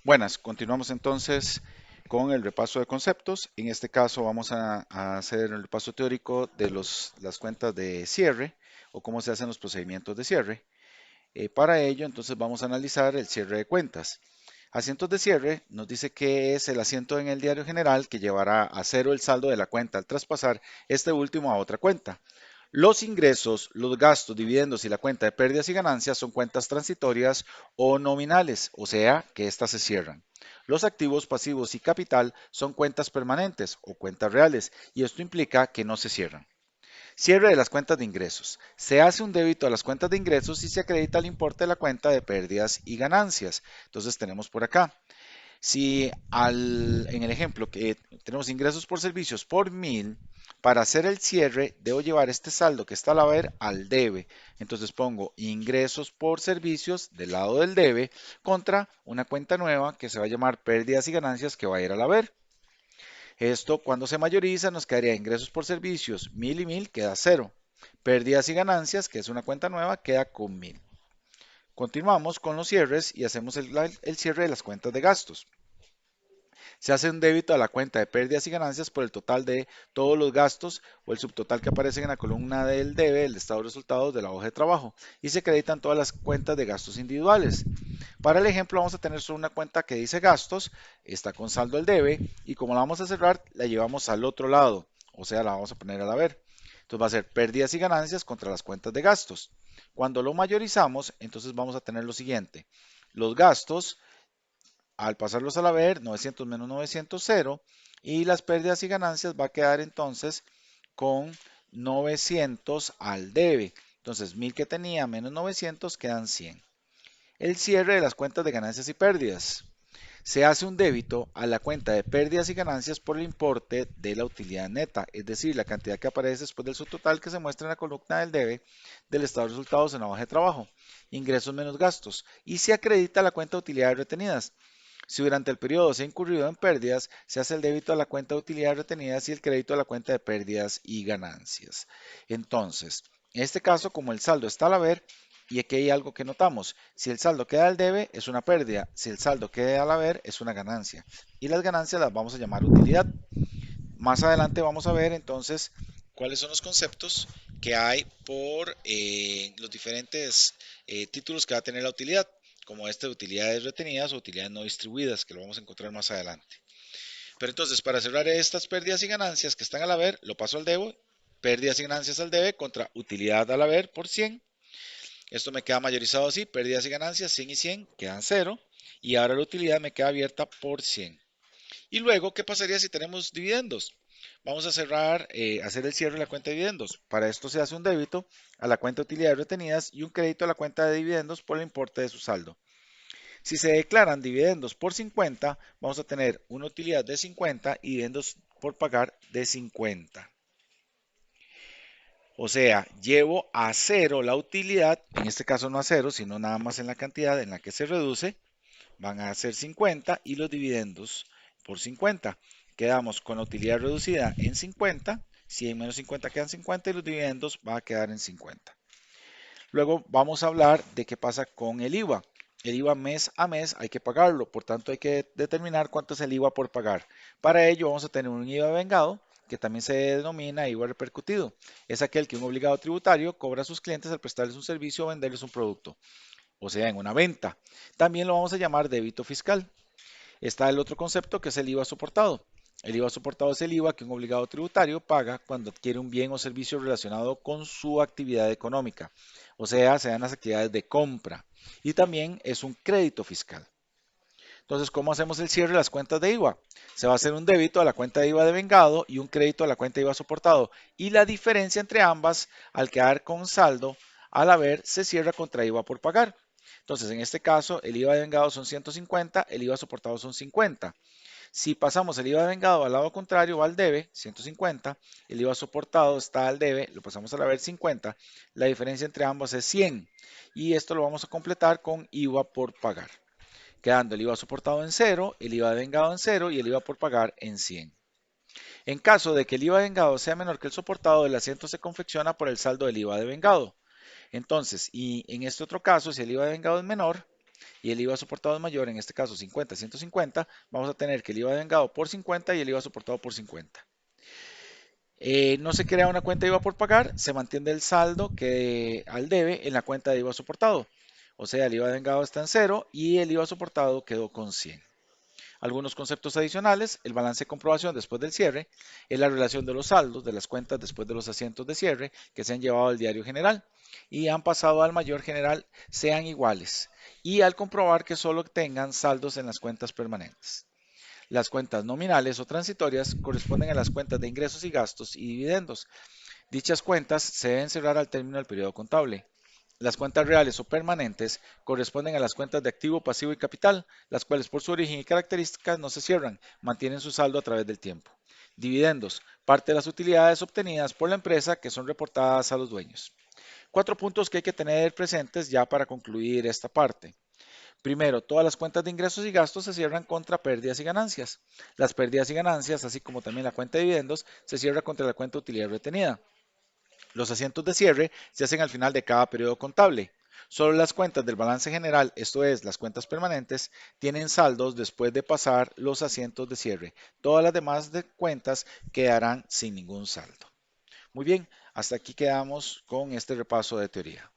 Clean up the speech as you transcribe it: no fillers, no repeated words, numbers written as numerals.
Buenas, continuamos entonces con el repaso de conceptos. En este caso vamos a hacer el repaso teórico de las cuentas de cierre o cómo se hacen los procedimientos de cierre. Para ello, entonces vamos a analizar el cierre de cuentas. Asientos de cierre nos dice que es el asiento en el diario general que llevará a cero el saldo de la cuenta al traspasar este último a otra cuenta. Los ingresos, los gastos, dividendos y la cuenta de pérdidas y ganancias son cuentas transitorias o nominales, o sea, que éstas se cierran. Los activos, pasivos y capital son cuentas permanentes o cuentas reales, y esto implica que no se cierran. Cierre de las cuentas de ingresos. Se hace un débito a las cuentas de ingresos y se acredita el importe de la cuenta de pérdidas y ganancias. Entonces tenemos por acá si en el ejemplo que tenemos ingresos por servicios por 1000, para hacer el cierre debo llevar este saldo que está al haber al debe. Entonces pongo ingresos por servicios del lado del debe contra una cuenta nueva que se va a llamar pérdidas y ganancias que va a ir al haber. Esto cuando se mayoriza nos quedaría ingresos por servicios 1000 y 1000 queda cero. Pérdidas y ganancias, que es una cuenta nueva, queda con 1000. Continuamos con los cierres y hacemos el cierre de las cuentas de gastos. Se hace un débito a la cuenta de pérdidas y ganancias por el total de todos los gastos o el subtotal que aparece en la columna del debe, el estado de resultados de la hoja de trabajo, y se acreditan todas las cuentas de gastos individuales. Para el ejemplo vamos a tener solo una cuenta que dice gastos, está con saldo el debe, y como la vamos a cerrar, la llevamos al otro lado, o sea, la vamos a poner al haber. Entonces va a ser pérdidas y ganancias contra las cuentas de gastos. Cuando lo mayorizamos, entonces vamos a tener lo siguiente. Los gastos al pasarlos al haber, 900 menos 900, 0. Y las pérdidas y ganancias va a quedar entonces con 900 al debe. Entonces 1000 que tenía menos 900 quedan 100. El cierre de las cuentas de ganancias y pérdidas. Se hace un débito a la cuenta de pérdidas y ganancias por el importe de la utilidad neta, es decir, la cantidad que aparece después del subtotal que se muestra en la columna del debe del estado de resultados en la hoja de trabajo, ingresos menos gastos, y se acredita la cuenta de utilidades retenidas. Si durante el periodo se ha incurrido en pérdidas, se hace el débito a la cuenta de utilidades retenidas y el crédito a la cuenta de pérdidas y ganancias. Entonces, en este caso, como el saldo está al haber, y aquí hay algo que notamos, si el saldo queda al debe es una pérdida, si el saldo queda al haber es una ganancia. Y las ganancias las vamos a llamar utilidad. Más adelante vamos a ver entonces cuáles son los conceptos que hay por los diferentes títulos que va a tener la utilidad, como este de utilidades retenidas o utilidades no distribuidas, que lo vamos a encontrar más adelante. Pero entonces, para cerrar estas pérdidas y ganancias que están al haber, lo paso al debo, pérdidas y ganancias al debe contra utilidad al haber por 100. Esto me queda mayorizado así, pérdidas y ganancias 100 y 100 quedan 0. Y ahora la utilidad me queda abierta por 100. Y luego, ¿qué pasaría si tenemos dividendos? Vamos a cerrar, hacer el cierre de la cuenta de dividendos. Para esto se hace un débito a la cuenta de utilidades retenidas y un crédito a la cuenta de dividendos por el importe de su saldo. Si se declaran dividendos por 50, vamos a tener una utilidad de 50 y dividendos por pagar de 50. O sea, llevo a cero la utilidad, en este caso no a cero, sino nada más en la cantidad en la que se reduce, van a ser 50 y los dividendos por 50. Quedamos con la utilidad reducida en 50, 100 menos 50 quedan 50 y los dividendos van a quedar en 50. Luego vamos a hablar de qué pasa con el IVA. El IVA mes a mes hay que pagarlo, por tanto hay que determinar cuánto es el IVA por pagar. Para ello vamos a tener un IVA vengado, que también se denomina IVA repercutido. Es aquel que un obligado tributario cobra a sus clientes al prestarles un servicio o venderles un producto, o sea, en una venta. También lo vamos a llamar débito fiscal. Está el otro concepto que es el IVA soportado. El IVA soportado es el IVA que un obligado tributario paga cuando adquiere un bien o servicio relacionado con su actividad económica, o sea, sean las actividades de compra. Y también es un crédito fiscal. Entonces, ¿cómo hacemos el cierre de las cuentas de IVA? Se va a hacer un débito a la cuenta de IVA de vengado y un crédito a la cuenta de IVA soportado. Y la diferencia entre ambas, al quedar con saldo, al haber, se cierra contra IVA por pagar. Entonces, en este caso, el IVA de vengado son 150, el IVA soportado son 50. Si pasamos el IVA de vengado al lado contrario, va al debe, 150, el IVA soportado está al debe, lo pasamos al haber 50, la diferencia entre ambos es 100 y esto lo vamos a completar con IVA por pagar, quedando el IVA soportado en 0, el IVA de vengado en 0 y el IVA por pagar en 100. En caso de que el IVA de vengado sea menor que el soportado, el asiento se confecciona por el saldo del IVA de vengado. Entonces, y en este otro caso, si el IVA de vengado es menor, y el IVA soportado es mayor, en este caso 50, 150, vamos a tener que el IVA devengado por 50 y el IVA soportado por 50. No se crea una cuenta de IVA por pagar, se mantiene el saldo que al debe en la cuenta de IVA soportado. O sea, el IVA devengado está en cero y el IVA soportado quedó con 100. Algunos conceptos adicionales: el balance de comprobación después del cierre es la relación de los saldos de las cuentas después de los asientos de cierre que se han llevado al diario general y han pasado al mayor general sean iguales y al comprobar que solo tengan saldos en las cuentas permanentes. Las cuentas nominales o transitorias corresponden a las cuentas de ingresos y gastos y dividendos. Dichas cuentas se deben cerrar al término del periodo contable. Las cuentas reales o permanentes corresponden a las cuentas de activo, pasivo y capital, las cuales por su origen y características no se cierran, mantienen su saldo a través del tiempo. Dividendos: parte de las utilidades obtenidas por la empresa que son reportadas a los dueños. Cuatro puntos que hay que tener presentes ya para concluir esta parte. Primero, todas las cuentas de ingresos y gastos se cierran contra pérdidas y ganancias. Las pérdidas y ganancias, así como también la cuenta de dividendos, se cierra contra la cuenta de utilidad retenida. Los asientos de cierre se hacen al final de cada periodo contable. Solo las cuentas del balance general, esto es, las cuentas permanentes, tienen saldos después de pasar los asientos de cierre. Todas las demás cuentas quedarán sin ningún saldo. Muy bien, hasta aquí quedamos con este repaso de teoría.